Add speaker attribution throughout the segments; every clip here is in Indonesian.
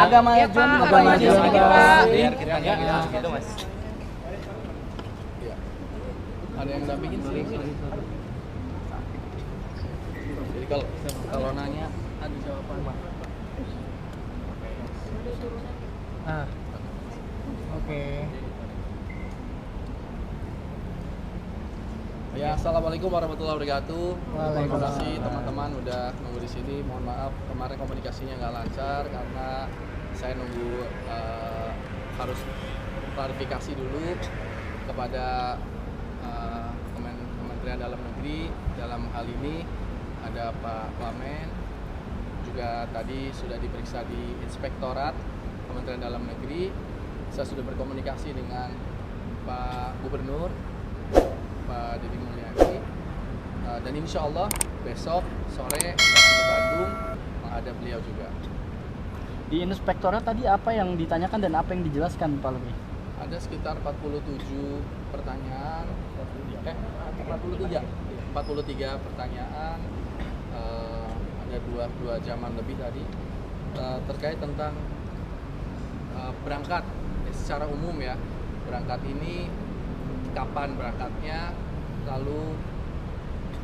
Speaker 1: agak maju, agak maju sedikit, Pak.
Speaker 2: Biar kita nggak gitu Mas. Iya. Ada yang dampingin sih. Jadi kalau nanya ada jawaban Pak.
Speaker 1: Oke.
Speaker 2: Ya, assalamualaikum warahmatullahi wabarakatuh. Terima
Speaker 1: Waalaikumsalam.
Speaker 2: kasih teman-teman udah nunggu di sini. Mohon maaf kemarin komunikasinya nggak lancar karena saya nunggu harus klarifikasi dulu kepada Kementerian Dalam Negeri. Dalam hal ini ada Pak Wamen, juga tadi sudah diperiksa di Inspektorat Kementerian Dalam Negeri. Saya sudah berkomunikasi dengan Pak Gubernur, Pak Deddy Mulyadi, dan insya Allah besok sore saya ke Bandung ada beliau juga.
Speaker 1: Di inspektorat tadi apa yang ditanyakan dan apa yang dijelaskan Pak Luki?
Speaker 2: Ada sekitar 47 pertanyaan, 43 pertanyaan, ada dua jaman lebih tadi, terkait tentang berangkat secara umum ya. Berangkat ini kapan berangkatnya, lalu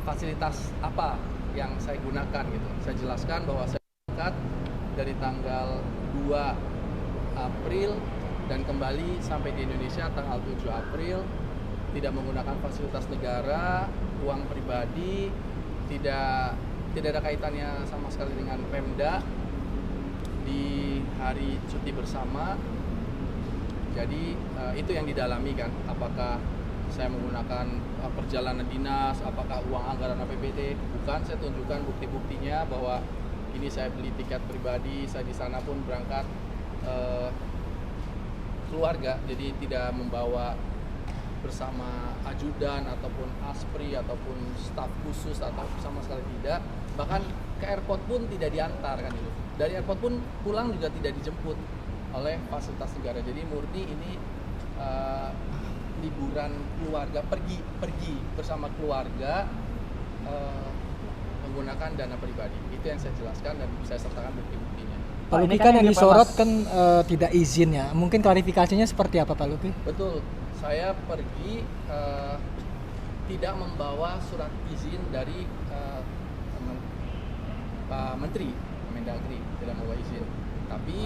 Speaker 2: fasilitas apa yang saya gunakan gitu. Saya jelaskan bahwa saya berangkat dari tanggal 2 April dan kembali sampai di Indonesia tanggal 7 April, tidak menggunakan fasilitas negara, uang pribadi, tidak ada kaitannya sama sekali dengan Pemda, di hari cuti bersama. Jadi itu yang didalami kan, apakah saya menggunakan perjalanan dinas, apakah uang anggaran APBD. Bukan, saya tunjukkan bukti-buktinya bahwa ini saya beli tiket pribadi, saya di sana pun berangkat keluarga, jadi tidak membawa bersama ajudan ataupun aspri ataupun staf khusus atau sama sekali tidak. Bahkan ke airport pun tidak diantar kan itu. Dari airport pun pulang juga tidak dijemput oleh fasilitas negara. Jadi murni ini liburan keluarga, pergi bersama keluarga menggunakan dana pribadi. Itu yang saya jelaskan dan saya sertakan bukti-buktinya.
Speaker 3: Pak Luki kan yang disorot kan tidak izin ya. Mungkin klarifikasinya seperti apa Pak Luki?
Speaker 2: Betul, saya pergi tidak membawa surat izin dari Pak Menteri Mendagri, tidak membawa izin. Tapi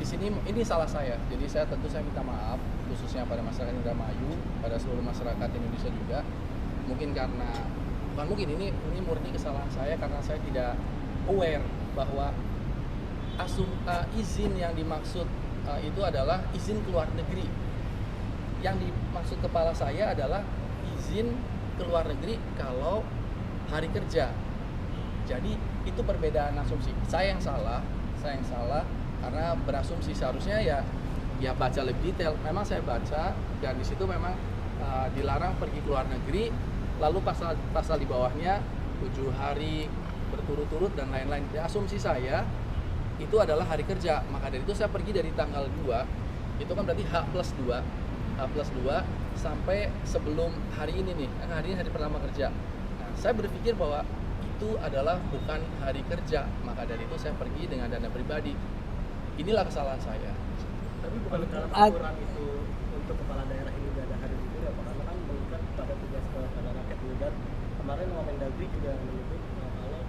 Speaker 2: di sini ini salah saya. Jadi saya minta maaf khususnya pada masyarakat Indramayu, pada seluruh masyarakat Indonesia juga. Mungkin ini murni kesalahan saya karena saya tidak aware bahwa izin yang dimaksud itu adalah izin keluar negeri. Yang dimaksud kepala saya adalah izin keluar negeri kalau hari kerja. Jadi itu perbedaan asumsi. Saya yang salah karena berasumsi seharusnya ya baca lebih detail. Memang saya baca dan di situ memang dilarang pergi keluar negeri. Lalu pasal di bawahnya 7 hari berturut-turut dan lain-lain. Ya, asumsi saya itu adalah hari kerja. Maka dari itu saya pergi dari tanggal 2, itu kan berarti H+2 sampai sebelum hari ini nih. Hari ini hari pertama kerja. Nah, saya berpikir bahwa itu adalah bukan hari kerja. Maka dari itu saya pergi dengan dana pribadi. Inilah kesalahan saya.
Speaker 4: Tapi bukan dalam aturan itu untuk kepala daerah ini nggak ada hari libur ya Pak, karena kan mengikat pada tugas kepada rakyat ini. Dan kemarin Mendagri juga menyebut kalau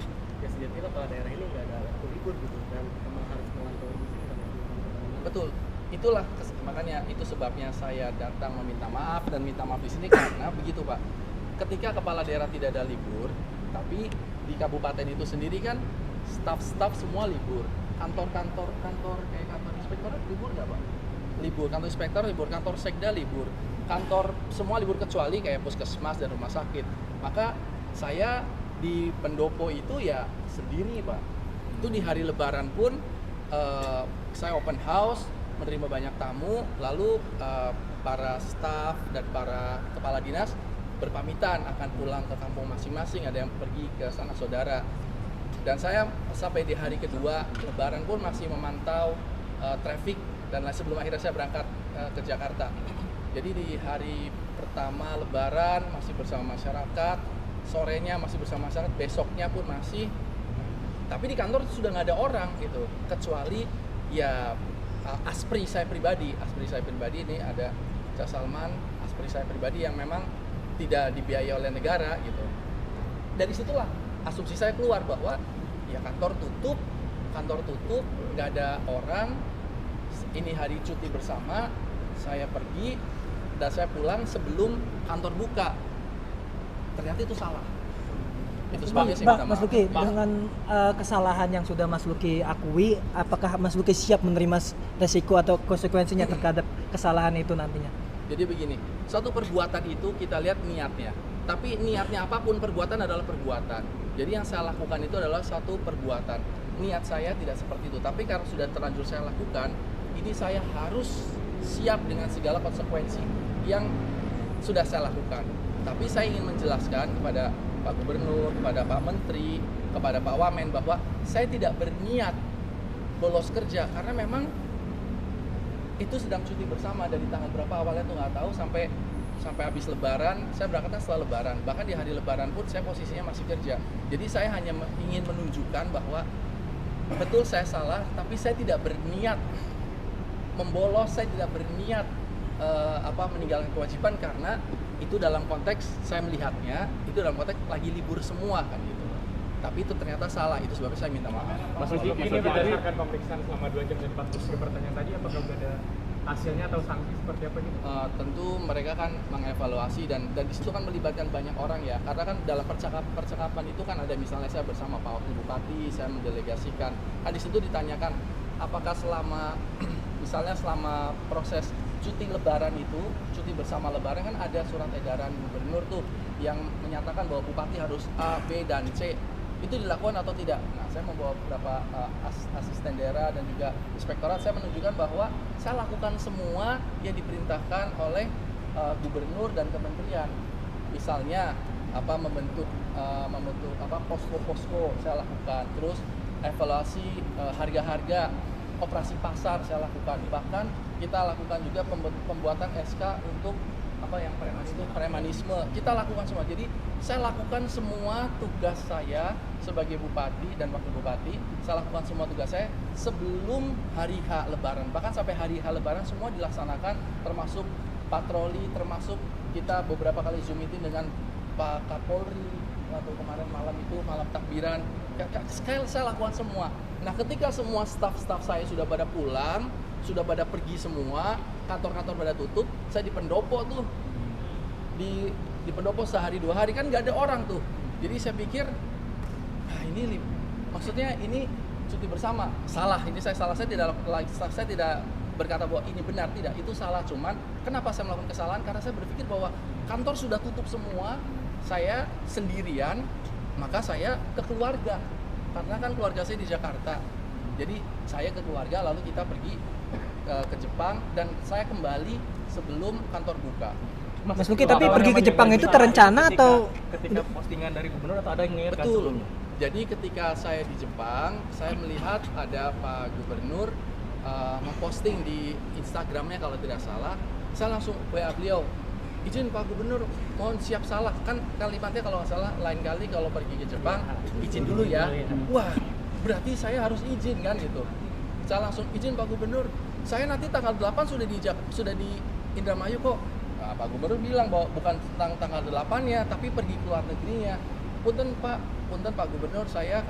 Speaker 4: ya sejatinya kepala daerah ini nggak ada waktu libur gitu dan memang harus memantau izin dan
Speaker 2: Betul, itulah makanya itu sebabnya saya datang meminta maaf dan minta maaf di sini karena begitu Pak. Ketika kepala daerah tidak ada libur, tapi di kabupaten itu sendiri kan staf semua libur. Kantor kayak kantor inspektorat libur nggak Pak? Libur, kantor inspektor libur, kantor sekda libur, kantor semua libur kecuali kayak puskesmas dan rumah sakit. Maka saya di pendopo itu ya sendiri Pak. Itu di hari lebaran pun saya open house, menerima banyak tamu, lalu para staf dan para kepala dinas berpamitan akan pulang ke kampung masing-masing, ada yang pergi ke sanak saudara. Dan saya sampai di hari kedua lebaran pun masih memantau traffic dan sebelum akhirnya saya berangkat ke Jakarta. Jadi di hari pertama lebaran masih bersama masyarakat, sorenya masih bersama masyarakat, besoknya pun masih. Tapi di kantor sudah nggak ada orang gitu, kecuali ya aspri saya pribadi ini ada Cak Salman, aspri saya pribadi yang memang tidak dibiayai oleh negara gitu. Dari situlah asumsi saya keluar bahwa ya kantor tutup, nggak ada orang, ini hari cuti bersama, saya pergi dan saya pulang sebelum kantor buka. Ternyata itu salah. Itu sebabnya saya minta
Speaker 3: Mas
Speaker 2: maaf.
Speaker 3: Luki, dengan kesalahan yang sudah Mas Luki akui, apakah Mas Luki siap menerima resiko atau konsekuensinya terhadap kesalahan itu nantinya?
Speaker 2: Jadi begini, suatu perbuatan itu kita lihat niatnya. Tapi niatnya apapun, perbuatan adalah perbuatan. Jadi yang saya lakukan itu adalah suatu perbuatan. Niat saya tidak seperti itu. Tapi karena sudah terlanjur saya lakukan, ini saya harus siap dengan segala konsekuensi yang sudah saya lakukan. Tapi saya ingin menjelaskan kepada Pak Gubernur, kepada Pak Menteri, kepada Pak Wamen bahwa saya tidak berniat bolos kerja karena memang itu sedang cuti bersama dari tanggal berapa awalnya tuh nggak tahu sampai habis Lebaran. Saya berangkatnya setelah Lebaran, bahkan di hari Lebaran pun saya posisinya masih kerja. Jadi saya hanya ingin menunjukkan bahwa betul saya salah, tapi saya tidak berniat membolos, saya tidak berniat meninggalkan kewajiban karena itu dalam konteks saya melihatnya itu dalam konteks lagi libur semua kan gitu. Tapi itu ternyata salah, itu sebabnya saya minta maaf.
Speaker 5: Mas Luki, ini berdasarkan pemeriksaan selama 2 jam dan 40 pertanyaan tadi, apakah sudah ada hasilnya atau sanksi seperti apa gitu?
Speaker 2: Tentu mereka kan mengevaluasi dan di situ kan melibatkan banyak orang ya, karena kan dalam percakapan itu kan ada misalnya saya bersama Pak Wakil Bupati, saya mendelegasikan. Di situ ditanyakan apakah selama misalnya selama proses cuti lebaran itu, cuti bersama lebaran kan ada surat edaran gubernur tuh yang menyatakan bahwa bupati harus A, B, dan C. Itu dilakukan atau tidak? Nah, saya membawa beberapa asisten daerah dan juga inspektorat, saya menunjukkan bahwa saya lakukan semua yang diperintahkan oleh gubernur dan kementerian. Misalnya membentuk posko-posko saya lakukan, terus evaluasi harga-harga operasi pasar saya lakukan, bahkan kita lakukan juga pembuatan SK untuk yang premanisme, kita lakukan semua. Jadi saya lakukan semua tugas saya sebagai bupati dan wakil bupati, saya lakukan semua tugas saya sebelum hari H Lebaran, bahkan sampai hari H Lebaran semua dilaksanakan, termasuk patroli, termasuk kita beberapa kali Zoom meeting dengan Pak Kapolri waktu kemarin malam takbiran. Sekali saya lakukan semua. Nah, ketika semua staf-staf saya sudah pada pulang, sudah pada pergi semua, kantor-kantor pada tutup, saya di pendopo tuh. Di pendopo sehari 2 hari kan nggak ada orang tuh. Jadi saya pikir, maksudnya ini cuti bersama. Salah, ini saya tidak berkata bahwa ini benar, tidak, itu salah. Cuman kenapa saya melakukan kesalahan? Karena saya berpikir bahwa kantor sudah tutup semua, saya sendirian, maka saya ke keluarga. Karena kan keluarga saya di Jakarta. Jadi saya ke keluarga, lalu kita pergi ke Jepang dan saya kembali sebelum kantor buka.
Speaker 3: Mas Luki, tapi pergi ke Jepang itu terencana atau
Speaker 4: ketika postingan dari gubernur atau ada yang mengingatkan
Speaker 2: Betul.
Speaker 4: sebelumnya?
Speaker 2: Jadi ketika saya di Jepang, saya melihat ada Pak Gubernur memposting di Instagramnya kalau tidak salah. Saya langsung WA beliau, izin Pak Gubernur, mohon siap salah. Kan kalimatnya kalau nggak salah, lain kali kalau pergi ke Jepang, izin dulu ya. Wah, berarti saya harus izin kan gitu. Saya langsung izin Pak Gubernur, saya nanti tanggal 8 sudah di Indramayu kok. Nah, Pak Gubernur bilang bahwa bukan tentang tanggal 8-nya, tapi pergi ke luar negerinya. Punten Pak Gubernur, saya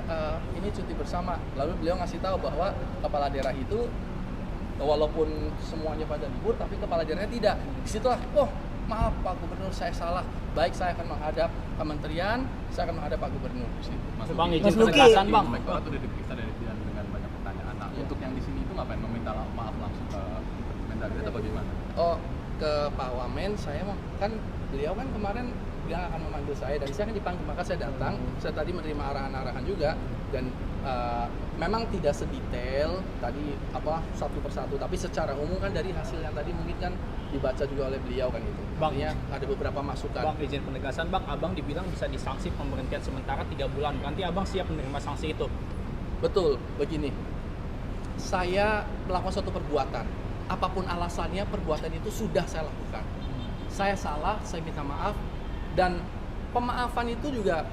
Speaker 2: ini cuti bersama. Lalu beliau ngasih tahu bahwa kepala daerah itu walaupun semuanya pada libur, tapi kepala daerahnya tidak. Disitulah, maaf Pak Gubernur, saya salah. Baik, saya akan menghadap kementerian, saya akan menghadap Pak Gubernur.
Speaker 1: Bang, izin
Speaker 3: Mas Luki.
Speaker 1: penegasan Bang.
Speaker 6: Inspektorat sudah diperiksa dengan banyak pertanyaan. Nah, untuk yang di sini itu ngapain meminta maaf langsung ke Mendagri atau bagaimana?
Speaker 2: Ke Pak Wamen, saya kan beliau kan kemarin bilang akan memanggil saya dan saya kan dipanggil, maka saya datang. Saya tadi menerima arahan-arahan juga dan memang tidak sedetail tadi satu persatu, tapi secara umum kan dari hasil yang tadi mungkin kan dibaca juga oleh beliau kan itu.
Speaker 7: Bang,
Speaker 2: artinya ada beberapa masukan.
Speaker 7: Bang, izin penegasan Bang, Abang dibilang bisa disanksi pemberhentian sementara 3 bulan. Nanti Abang siap menerima sanksi itu?
Speaker 2: Betul, begini. Saya melakukan suatu perbuatan. Apapun alasannya, perbuatan itu sudah saya lakukan. Saya salah, saya minta maaf. Dan pemaafan itu juga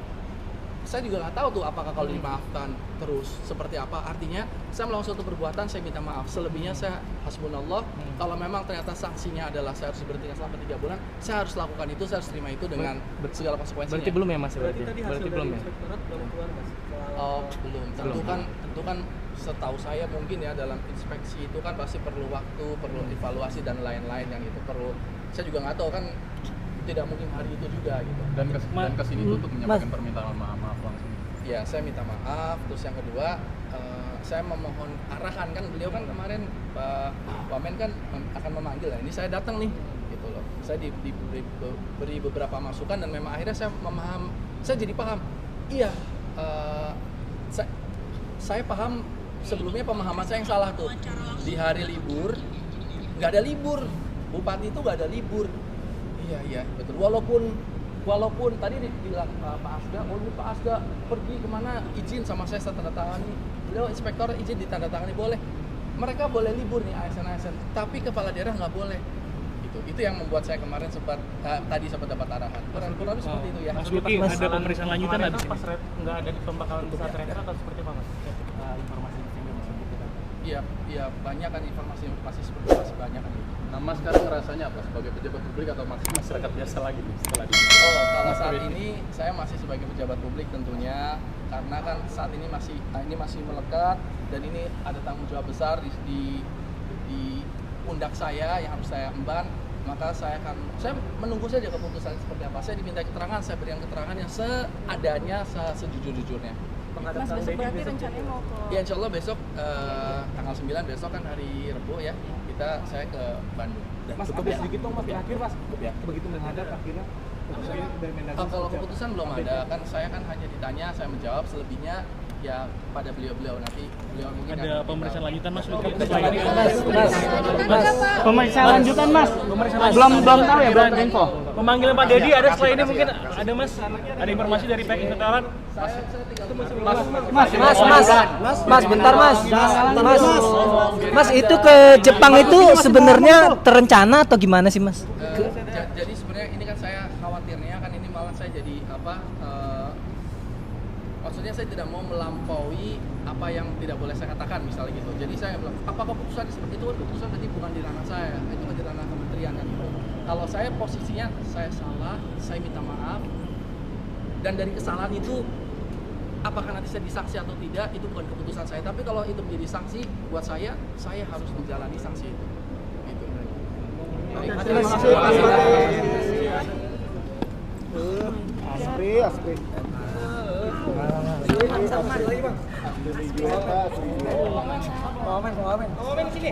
Speaker 2: saya juga nggak tahu tuh apakah kalau dimaafkan terus seperti apa. Artinya saya melakukan suatu perbuatan, saya minta maaf. Selebihnya saya hasbunallah. Kalau memang ternyata sanksinya adalah saya harus diberhentikan selama 3 bulan, saya harus lakukan itu, saya harus terima itu dengan segala konsekuensinya.
Speaker 7: Berarti belum ya Mas?
Speaker 4: Berarti tadi hasil
Speaker 7: belum
Speaker 4: dari
Speaker 7: ya?
Speaker 4: inspektorat belum keluar Mas?
Speaker 2: Oh, belum. Tentu kan setahu saya mungkin ya dalam inspeksi itu kan pasti perlu waktu, perlu evaluasi dan lain-lain yang itu perlu. Saya juga nggak tahu kan, tidak mungkin hari itu juga gitu.
Speaker 6: Dan kesini itu untuk menyampaikan
Speaker 3: Mas.
Speaker 6: permintaan maaf langsung.
Speaker 2: Ya, saya minta maaf. Terus yang kedua, saya memohon arahan, kan beliau kan kemarin Pak Wamen kan akan memanggil. Ini saya datang nih, gitu loh. Saya diberi beberapa masukan dan memang akhirnya saya jadi paham. Iya, saya paham sebelumnya pemahaman saya yang salah tuh. Di hari libur nggak ada libur, bupati itu nggak ada libur. Iya betul. Walaupun tadi dibilang Pak Asda, Pak Asda pergi kemana izin sama saya tanda tangani. Beliau inspektor izin ditandatangani boleh. Mereka boleh libur nih ASN, tapi kepala daerah nggak boleh. Itu yang membuat saya kemarin tadi sempat dapat arahan. Kurang lebih seperti itu ya.
Speaker 7: Mas Luki, ada pemeriksaan lanjutan
Speaker 5: Kemarin
Speaker 7: nggak di
Speaker 5: pas
Speaker 7: sini?
Speaker 5: nggak ada pembakaran besar ternyata atau seperti apa Mas? Informasi sehingga bisa kita.
Speaker 2: Iya banyak kan informasi seperti masih banyak kan.
Speaker 6: Nah, Mas sekarang ngerasanya apa sebagai pejabat publik atau masih masyarakat biasa lagi nih setelah di
Speaker 2: Oh, kalau saat ini saya masih sebagai pejabat publik tentunya, karena kan saat ini masih melekat dan ini ada tanggung jawab besar di pundak saya yang harus saya emban. Maka saya menunggu saja keputusan seperti apa. Saya diminta keterangan, saya berikan keterangan yang seadanya, sejujur-jujurnya.
Speaker 4: Menghadap
Speaker 8: Mas,
Speaker 4: Kang
Speaker 8: besok
Speaker 4: Deddy
Speaker 8: berarti
Speaker 4: besok
Speaker 8: rencananya mau ke...
Speaker 2: Ya insya Allah besok tanggal 9 besok kan hari Rebo ya, saya ke Bandung.
Speaker 5: Mas, update sedikit dong Mas terakhir Mas. Begitu menghadap akhirnya keputusannya dari Mendagri.
Speaker 2: Kalau keputusan belum ada, kan saya kan hanya ditanya, saya menjawab, selebihnya ya pada beliau nanti beliau mungkin
Speaker 7: Ada pemeriksaan lanjutan Mas Luki?
Speaker 1: Pemeriksaan lanjutan Mas. Belum tahu ya, belum ada info.
Speaker 7: Pemanggilan Pak Deddy ada setelah ini mungkin ada Mas? Ada informasi dari pihak inspektorat?
Speaker 3: Mas, bentar Mas. Mas, itu ke Jepang itu sebenarnya terencana atau gimana sih Mas?
Speaker 2: Jadi sebenarnya ini kan saya khawatirnya kan ini malah saya jadi maksudnya saya tidak mau melampaui apa yang tidak boleh saya katakan misalnya gitu. Jadi saya bilang, apakah keputusan seperti itu? Keputusan berarti bukan di ranah saya, itu kan di ranah kementerian kan gitu. Kalau saya posisinya saya salah, saya minta maaf. Dan dari kesalahan itu apakah nanti saya disanksi atau tidak itu bukan keputusan saya. Tapi kalau itu menjadi sanksi buat saya harus menjalani sanksi itu. Gitu. Baik.
Speaker 4: Aspri.
Speaker 3: Komen sini.